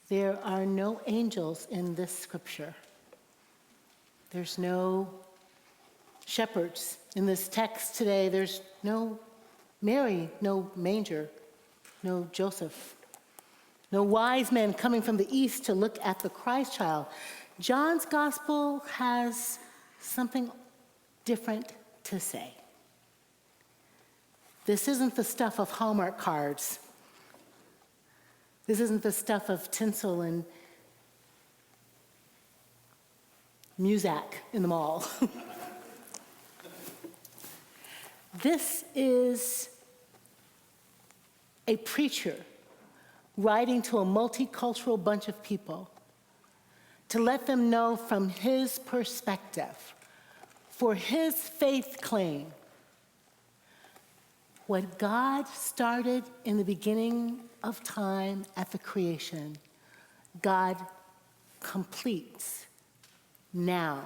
There are no angels in this scripture. There's no shepherds in this text today. There's no Mary, no manger, no Joseph, no wise men coming from the east to look at the Christ child. John's gospel has something different to say. This isn't the stuff of Hallmark cards. This isn't the stuff of tinsel and Muzak in the mall. This is a preacher writing to a multicultural bunch of people to let them know from his perspective, for his faith claim, what God started in the beginning of time at the creation, God completes now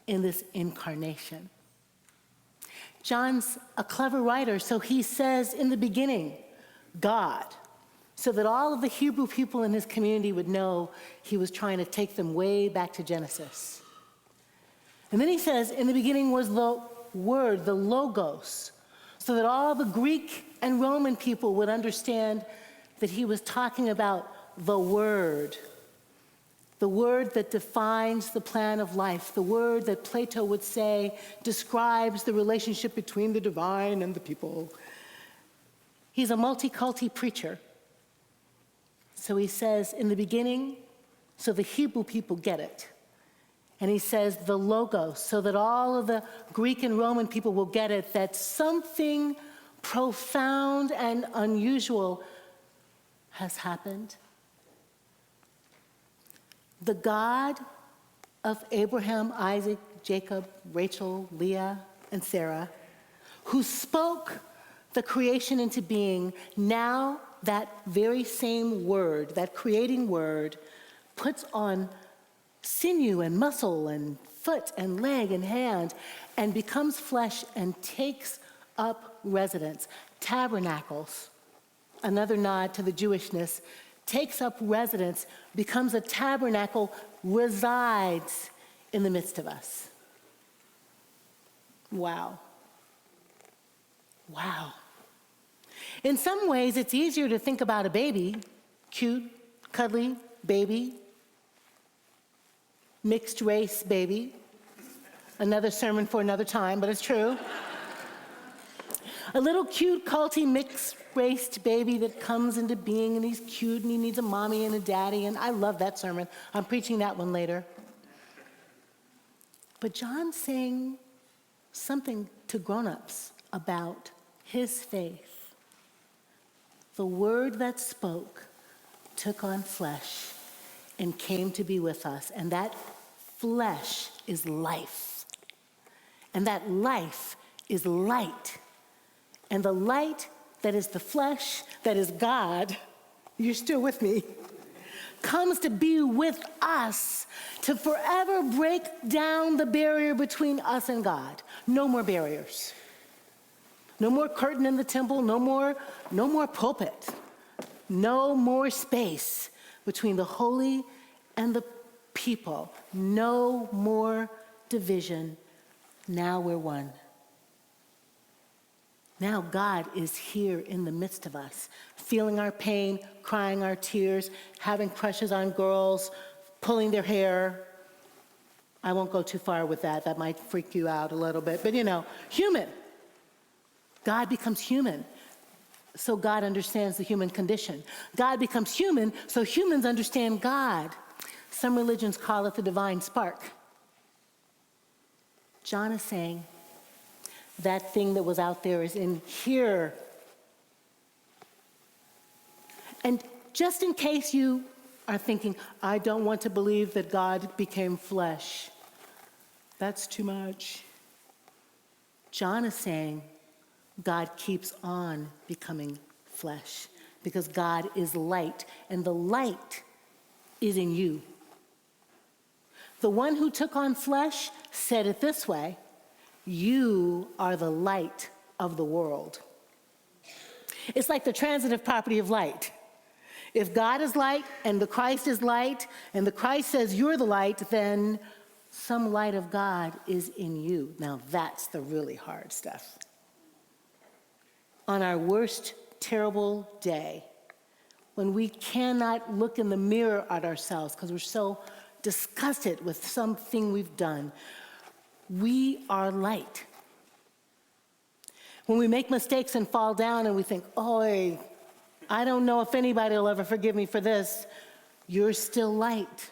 in this incarnation. John's a clever writer, so he says in the beginning, God, so that all of the Hebrew people in his community would know he was trying to take them way back to Genesis. And then he says, in the beginning was the Word, the Logos, so that all the Greek and Roman people would understand that he was talking about the Word that defines the plan of life, the Word that Plato would say describes the relationship between the divine and the people. He's a multiculti preacher. So he says, in the beginning, so the Hebrew people get it. And he says the Logos, so that all of the Greek and Roman people will get it, that something profound and unusual has happened. The God of Abraham, Isaac, Jacob, Rachel, Leah, and Sarah, who spoke the creation into being, now that very same Word, that creating Word, puts on sinew and muscle and foot and leg and hand and becomes flesh and takes up residence. Tabernacles, another nod to the Jewishness, takes up residence, becomes a tabernacle, resides in the midst of us. Wow. Wow. In some ways, it's easier to think about a baby, cute, cuddly baby, mixed race baby. Another sermon for another time, but it's true. A little cute, culty, mixed-raced baby that comes into being, and he's cute, and he needs a mommy and a daddy, and I love that sermon. I'm preaching that one later. But John's saying something to grown-ups about his faith. The Word that spoke took on flesh and came to be with us, and that flesh is life. And that life is light. And the light that is the flesh, that is God, you're still with me, comes to be with us to forever break down the barrier between us and God. No more barriers. No more curtain in the temple, no more pulpit. No more space between the holy and the people. No more division. Now we're one. Now God is here in the midst of us, feeling our pain, crying our tears, having crushes on girls, pulling their hair. I won't go too far with that. That might freak you out a little bit. But human. God becomes human, so God understands the human condition. God becomes human, so humans understand God. Some religions call it the divine spark. John is saying, that thing that was out there is in here. And just in case you are thinking, I don't want to believe that God became flesh, that's too much. John is saying God keeps on becoming flesh because God is light, and the light is in you. The one who took on flesh said it this way: you are the light of the world. It's like the transitive property of light. If God is light and the Christ is light, and the Christ says you're the light, then some light of God is in you. Now that's the really hard stuff. On our worst, terrible day, when we cannot look in the mirror at ourselves because we're so disgusted with something we've done, we are light. When we make mistakes and fall down and we think, oh, I don't know if anybody will ever forgive me for this, you're still light.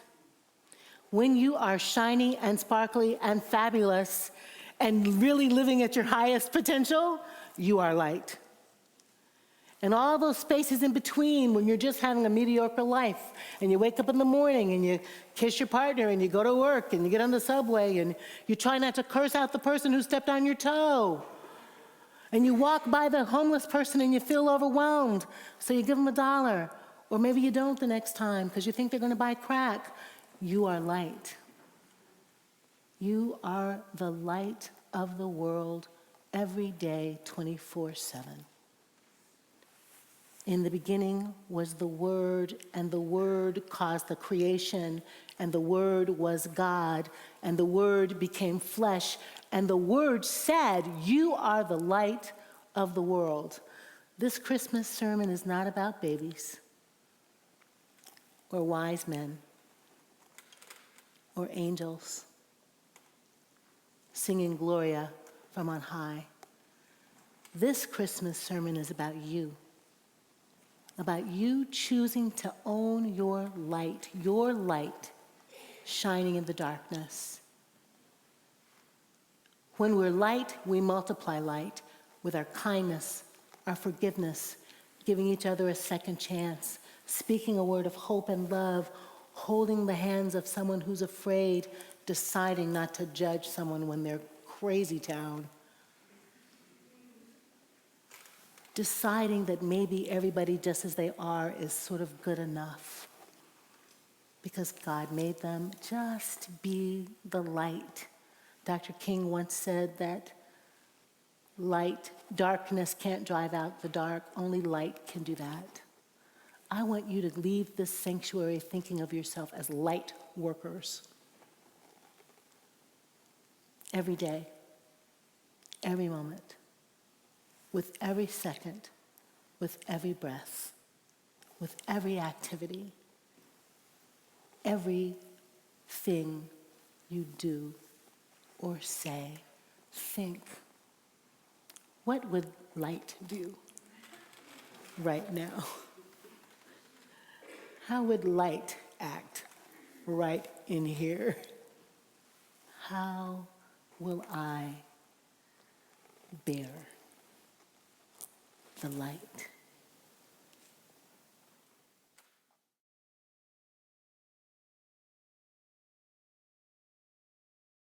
When you are shiny and sparkly and fabulous and really living at your highest potential, you are light. And all those spaces in between when you're just having a mediocre life and you wake up in the morning and you kiss your partner and you go to work and you get on the subway and you try not to curse out the person who stepped on your toe. And you walk by the homeless person and you feel overwhelmed, so you give them $1. Or maybe you don't the next time because you think they're going to buy crack. You are light. You are the light of the world every day, 24/7. In the beginning was the Word, and the Word caused the creation, and the Word was God, and the Word became flesh, and the Word said, you are the light of the world. This Christmas sermon is not about babies or wise men or angels singing Gloria from on high. This Christmas sermon is about you choosing to own your light shining in the darkness. When we're light, we multiply light with our kindness, our forgiveness, giving each other a second chance, speaking a word of hope and love, holding the hands of someone who's afraid, deciding not to judge someone when they're crazy town. Deciding that maybe everybody just as they are is sort of good enough because God made them. Just be the light. Dr. King once said that darkness can't drive out the dark, only light can do that. I want you to leave this sanctuary thinking of yourself as light workers. Every day, every moment, with every second, with every breath, with every activity, everything you do or say, think, what would light do right now? How would light act right in here? How will I bear the light?